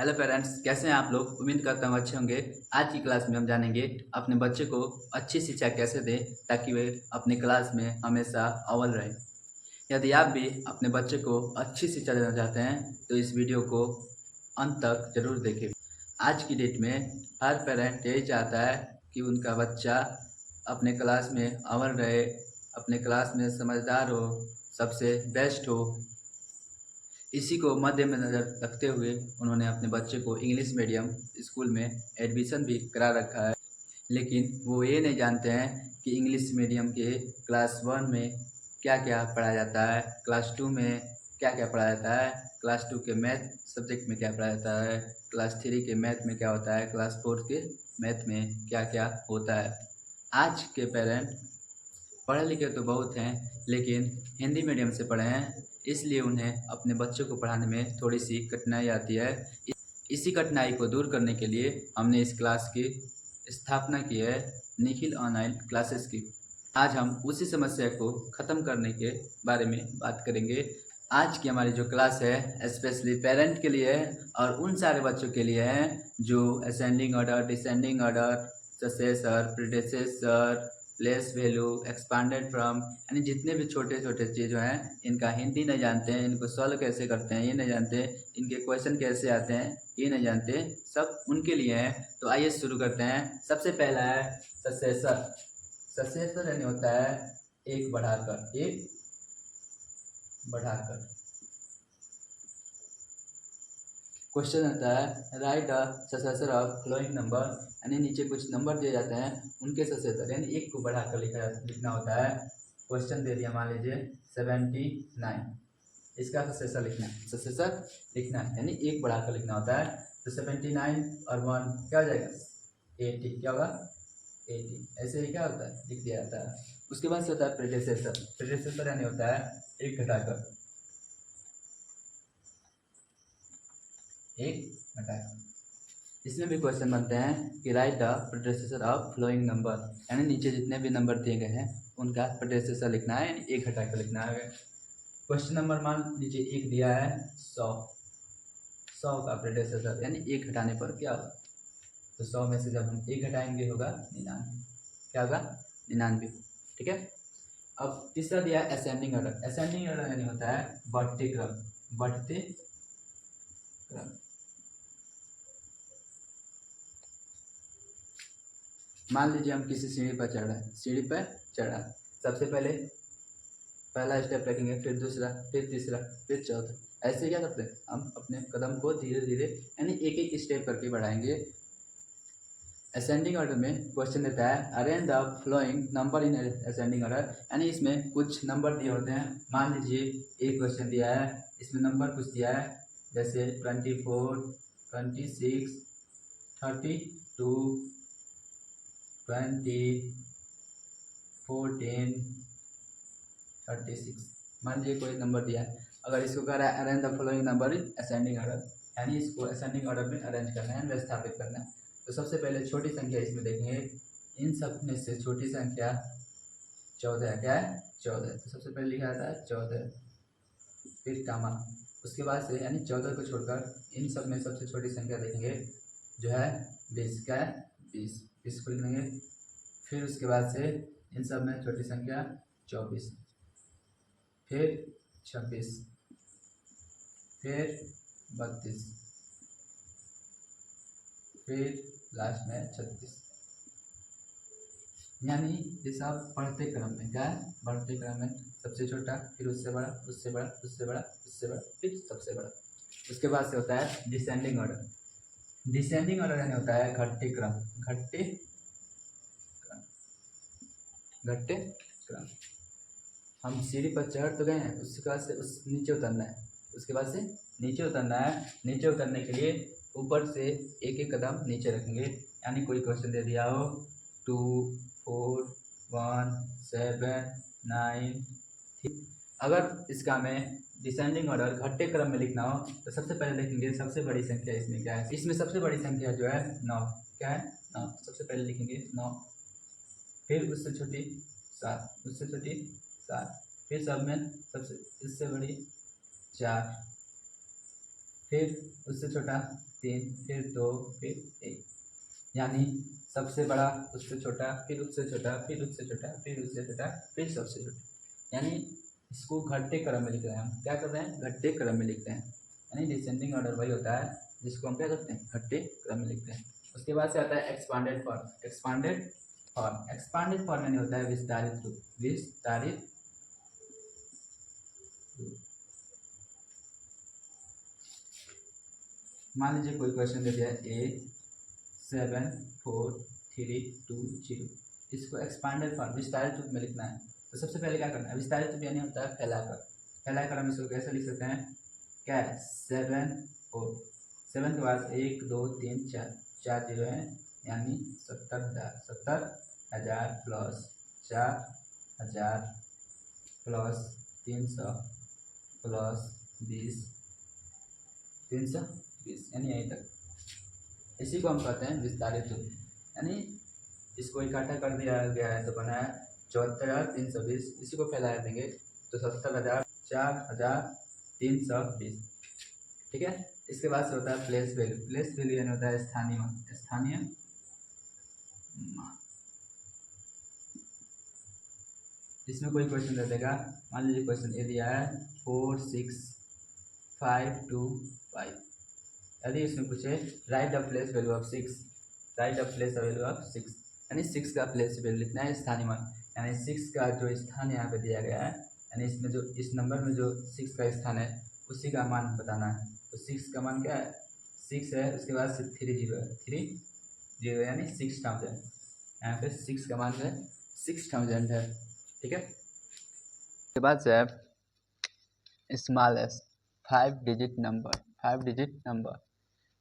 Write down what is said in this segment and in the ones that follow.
Hello parents, कैसे हैं आप लोग। उम्मीद करता हूँ अच्छे होंगे। आज की क्लास में हम जानेंगे अपने बच्चे को अच्छी शिक्षा कैसे दें ताकि वे अपने क्लास में हमेशा अव्वल रहे। यदि आप भी अपने बच्चे को अच्छी शिक्षा देना चाहते हैं तो इस वीडियो को अंत तक जरूर देखें। आज की डेट में हर पेरेंट यही चाहता है कि उनका बच्चा अपने क्लास में अव्वल रहे, अपने क्लास में समझदार हो, सबसे बेस्ट हो। इसी को मद्दे में नज़र रखते हुए उन्होंने अपने बच्चे को इंग्लिश मीडियम स्कूल में एडमिशन भी करा रखा है। लेकिन वो ये नहीं जानते हैं कि इंग्लिश मीडियम के क्लास 1 में क्या क्या पढ़ाया जाता है, क्लास 2 में क्या क्या पढ़ाया जाता है, क्लास 2 के मैथ सब्जेक्ट में क्या पढ़ाया जाता है, क्लास 3 के मैथ में क्या होता है, क्लास 4 के मैथ में क्या क्या होता है। आज के पेरेंट पढ़े लिखे तो बहुत हैं लेकिन हिंदी मीडियम से पढ़े हैं, इसलिए उन्हें अपने बच्चों को पढ़ाने में थोड़ी सी कठिनाई आती है। इसी कठिनाई को दूर करने के लिए हमने इस क्लास की स्थापना की है, निखिल ऑनलाइन क्लासेस की। आज हम उसी समस्या को ख़त्म करने के बारे में बात करेंगे। आज की हमारी जो क्लास है स्पेशली पेरेंट के लिए है और उन सारे बच्चों के लिए है जो ascending order, descending order, successor, predecessor, place value, expanded from, यानी जितने भी छोटे छोटे चीज़ हैं इनका हिंदी नहीं जानते हैं, इनको सॉल्व कैसे करते हैं ये नहीं जानते, इनके क्वेश्चन कैसे आते हैं ये नहीं जानते, सब उनके लिए हैं। तो आइए शुरू करते हैं। सबसे पहला है सक्सेसर। सक्सेसर यानी होता है एक बढ़ाकर, एक बढ़ाकर। क्वेश्चन आता है write the successor of following number, यानी नीचे कुछ नंबर दिए जाते हैं उनके सक्सेसर, यानी एक को बढ़ाकर लिखना होता है। क्वेश्चन दे दिया मान लीजिए 79, इसका सक्सेसर लिखना है, सक्सेसर लिखना है यानी एक बढ़ाकर लिखना होता है। तो 79 और 1 क्या हो जाएगा 80, क्या होगा 80, ऐसे ही क्या होता है लिख दिया जाता है। उसके बाद से होता है प्रीडेसेसर। प्रीडेसेसर यानी होता है एक घटाकर, एक घटाकर। इसमें भी क्वेश्चन बनते हैं कि write the predecessor of following number, यानी नीचे जितने भी नंबर दिए गए हैं उनका प्रीडेसेसर लिखना है, यानी एक घटाकर लिखना है। क्वेश्चन नंबर मान लीजिए एक दिया है 100, 100 का प्रीडेसेसर यानी एक घटाने पर क्या होगा। तो 100 में से जब हम एक घटाएंगे होगा 99, क्या होगा 99, ठीक है। अब तीसरा दिया है असेंडिंग ऑर्डर। असेंडिंग ऑर्डर यानी होता है बढ़ते क्रम, बढ़ते क्रम। मान लीजिए हम किसी सीढ़ी पर चढ़ रहे हैं, सीढ़ी पर चढ़ा, सबसे पहले पहला स्टेप रखेंगे, फिर दूसरा, फिर तीसरा, फिर चौथा, ऐसे क्या करते हैं हम अपने कदम को धीरे धीरे यानी एक एक स्टेप करके बढ़ाएंगे। असेंडिंग ऑर्डर में क्वेश्चन देता है arrange the flowing number in ascending order, यानी इसमें कुछ नंबर दिए होते हैं। मान लीजिए एक क्वेश्चन दिया है, इसमें नंबर कुछ दिया है जैसे 24, 26, 32, 20, 14, 36, मान लीजिए कोई नंबर दिया है। अगर इसको कह रहा है arrange the following number in ascending order, यानी इसको असेंडिंग ऑर्डर में अरेंज करना है, व्यवस्थापित करना है। तो सबसे पहले छोटी संख्या इसमें देखेंगे, इन सब में से छोटी संख्या 14 है, क्या है 14, तो सबसे पहले लिखा जाता है 14, फिर कामा, उसके बाद से यानी 14 को छोड़कर इन सब में सबसे छोटी संख्या देखेंगे जो है 20, क्या है 20, 20 को लिखेंगे। फिर उसके बाद से इन सब में छोटी संख्या 24, फिर 26, फिर 32, फिर लास्ट में 36, यानी ये सब बढ़ते क्रम में, क्या है बढ़ते क्रम में, सबसे छोटा, फिर उससे बड़ा, उससे बड़ा, उससे बड़ा, उससे बड़ा, फिर सबसे बड़ा। उसके बाद से होता है डिसेंडिंग ऑर्डर। डिसेंडिंग ऑर्डर यानी होता है घटते क्रम, घटते क्रम, घटते क्रम। हम सीढ़ी पर चढ़ तो गए हैं, उसके बाद से उस नीचे उतरना है, उसके बाद से नीचे उतरना है। नीचे उतरने के लिए ऊपर से एक एक कदम नीचे रखेंगे, यानी कोई क्वेश्चन दे दिया हो 2, 4, 1, 7, 9, अगर इसका हमें डिसेंडिंग ऑर्डर घटते क्रम में लिखना हो तो सबसे पहले लिखेंगे सबसे बड़ी संख्या इसमें क्या है, इसमें सबसे बड़ी संख्या जो है 9, क्या है 9, सबसे पहले लिखेंगे 9, फिर उससे छोटी 7, उससे छोटी 7, फिर सब में सबसे इससे बड़ी 4, फिर उससे छोटा 3, फिर 2, फिर 1, यानी सबसे बड़ा उससे छोटा, फिर उससे छोटा, फिर उससे छोटा, फिर उससे छोटा, फिर सबसे छोटा। यानी इसको घटते क्रम में लिख रहे हैं हम। क्या कर रहे हैं? घटते क्रम में लिखते हैं। यानी डिसेंडिंग ऑर्डर वही होता है जिसको हम क्या करते हैं? घटते क्रम में लिखते हैं। उसके बाद से आता है एक्सपांडेड फॉर्म। एक्सपांडेड फॉर्म यानी होता है विस्तारित रूप। विस्तारित रूप। मान लीजिए कोई क्वेश्चन दे दिया है 74320, इसको एक्सपांडेड फॉर्म विस्तारित रूप में लिखना है। तो सबसे पहले क्या करना है? विस्तारित रूप यानी होता है फैलाकर हम इसको कैसे लिख सकते हैं? क्या है? 7 के बाद 1 2 3 4 जीरो है, यानी 70,000 प्लस 4,000 प्लस 300 प्लस 20, 320, यानी यहीं तक। इसी को हम कहते हैं विस्तारित रूप। यानी इसको इकट्ठा कर दिया गया है तो बना है 74,320। इसी को फैला देंगे तो 70,000 4,320। ठीक है। इसके बाद से होता है प्लेस वैल्यू यानी होता है स्थानीय मान। इसमें कोई क्वेश्चन दे देगा, मान लीजिए क्वेश्चन ये दिया है 46525। यदि इसमें पूछे right the place value of 6, यानी 6 का प्लेस वैल्यू लिखना है स्थानीय मान। यानी 6 का जो स्थान यहाँ पे दिया गया है, यानी इसमें जो इस नंबर में जो 6 का स्थान है उसी का मान बताना है। तो 6 का मान क्या है? 6 है, उसके बाद से 3 जीरो है, 3 जीरो यानी 6000। यहाँ पे 6 का मान है 6000 है। ठीक है। उसके बाद से स्मॉलेस्ट 5 डिजिट नंबर।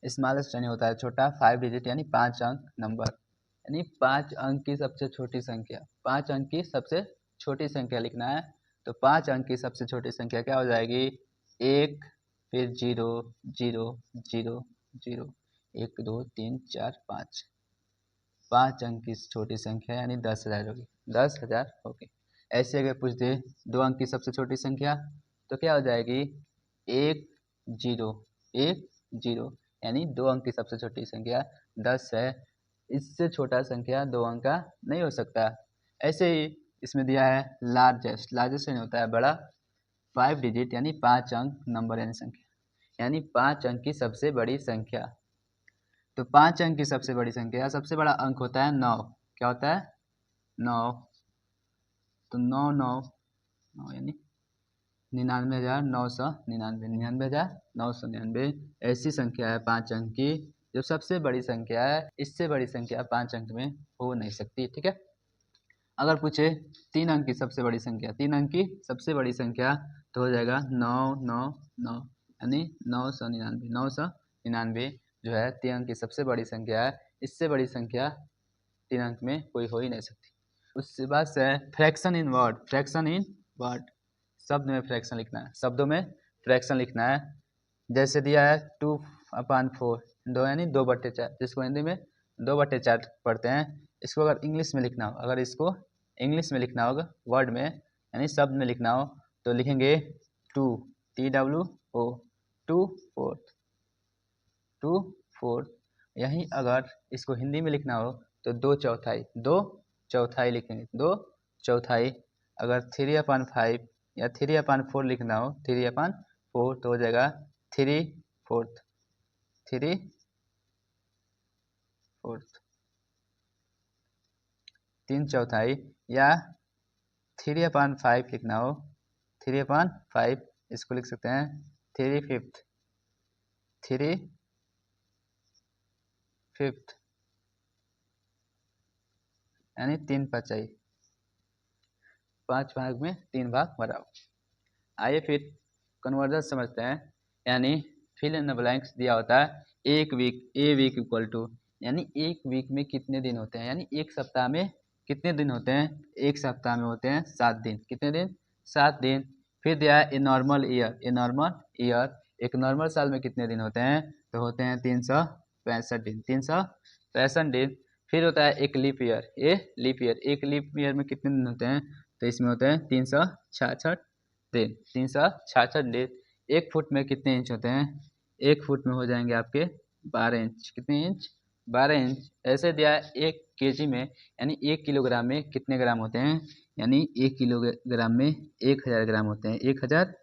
स्मॉलेस्ट यानी होता है छोटा, 5 डिजिट यानी 5 अंक नंबर, यानी 5 अंक की सबसे छोटी संख्या। 5 अंक की सबसे छोटी संख्या लिखना है। तो 5 अंक की सबसे छोटी संख्या क्या हो जाएगी? 1, फिर 0 0 0 0, 1 2 3 4 5। 5 अंक की छोटी संख्या यानी 10,000 होगी। 10,000 होगी। ऐसे अगर पूछ दे 2 अंक की सबसे छोटी संख्या तो क्या हो जाएगी? 1 0 1 0, यानी 2 अंक की सबसे छोटी संख्या 10 है। इससे छोटा संख्या 2 अंक का नहीं हो सकता। ऐसे ही इसमें दिया है लार्जेस्ट यानी होता है बड़ा, 5 डिजिट यानी 5 अंक नंबर यानी संख्या, यानी 5 अंक की सबसे बड़ी संख्या। तो 5 अंक की सबसे बड़ी संख्या, सबसे बड़ा अंक होता है 9। क्या होता है? 9। तो 9 9 9 यानी 99,999। ऐसी संख्या है 5 अंक की जो सबसे बड़ी संख्या है। इससे बड़ी संख्या 5 अंक में हो नहीं सकती। ठीक है। अगर पूछे 3 अंक की सबसे बड़ी संख्या, 3 अंक की सबसे बड़ी संख्या तो हो जाएगा 999, यानी 999 जो है 3 अंक की सबसे बड़ी संख्या है। इससे बड़ी संख्या 3 अंक में कोई हो ही नहीं सकती। उसके बाद से फ्रैक्शन इन वर्ड, शब्द में फ्रैक्शन लिखना है। शब्दों में फ्रैक्शन लिखना है। जैसे दिया है 2/4, 2 यानी 2/4, जिसको हिंदी में 2/4 पढ़ते हैं। इसको अगर इंग्लिश में लिखना हो, वर्ड में यानी शब्द में लिखना हो तो लिखेंगे 2 TWO 2/4। यहीं अगर इसको हिंदी में लिखना हो तो 2/4 लिखेंगे, 2/4। अगर 3/5 या 3/4 लिखना हो, 3/4 तो हो जाएगा 3/4, 3/4। या 3/5 लिखना हो, 3/5 इसको लिख सकते हैं 3/5, यानी 3/5, 5 भाग में 3 भाग बराबर। आइए फिर कन्वर्जन समझते हैं। यानी फिल इन द ब्लैंक्स दिया होता है ए वीक इक्वल टू, यानी एक वीक में कितने दिन होते हैं, यानी एक सप्ताह में कितने दिन होते हैं? एक सप्ताह में होते हैं 7 दिन। कितने दिन? 7 दिन। फिर दिया है ए नॉर्मल ईयर, एक नॉर्मल साल में कितने दिन होते हैं? तो होते हैं 365 दिन, 365 दिन। फिर होता है एक लीप ईयर, एक लीप ईयर में कितने दिन होते हैं? तो इसमें होते हैं 366 दिन, 366 दिन। 1 फुट में कितने इंच होते हैं? 1 फुट में हो जाएंगे आपके 12 इंच। कितने इंच? 12 इंच। ऐसे दिया है 1 केजी में, यानी 1 किलोग्राम में कितने ग्राम होते हैं? यानी 1 किलोग्राम में 1000 ग्राम होते हैं, 1000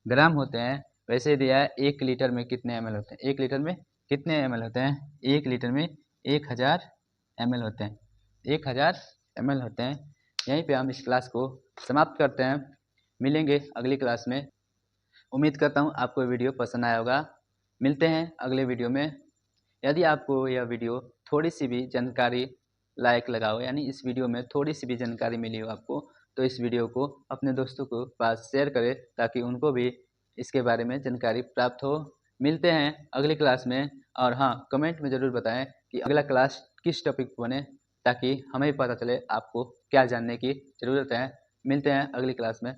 ग्राम होते हैं। वैसे दिया है 1 लीटर में कितने ml होते हैं? 1 लीटर में कितने ml होते हैं? 1 लीटर में 1000 ml होते हैं, 1000 ml होते हैं। यहीं पे हम इस क्लास को समाप्त करते हैं। मिलेंगे अगली क्लास में। उम्मीद करता हूँ आपको वीडियो पसंद आया होगा। मिलते हैं अगले वीडियो में। यदि आपको यह वीडियो थोड़ी सी भी जानकारी लायक लगा हो, यानी इस वीडियो में थोड़ी सी भी जानकारी मिली हो आपको, तो इस वीडियो को अपने दोस्तों को पास शेयर करें ताकि उनको भी इसके बारे में जानकारी प्राप्त हो। मिलते हैं अगली क्लास में। और हाँ, कमेंट में ज़रूर बताएं कि अगला क्लास किस टॉपिक पर बने, ताकि हमें भी पता चले आपको क्या जानने की ज़रूरत है। मिलते हैं अगली क्लास में।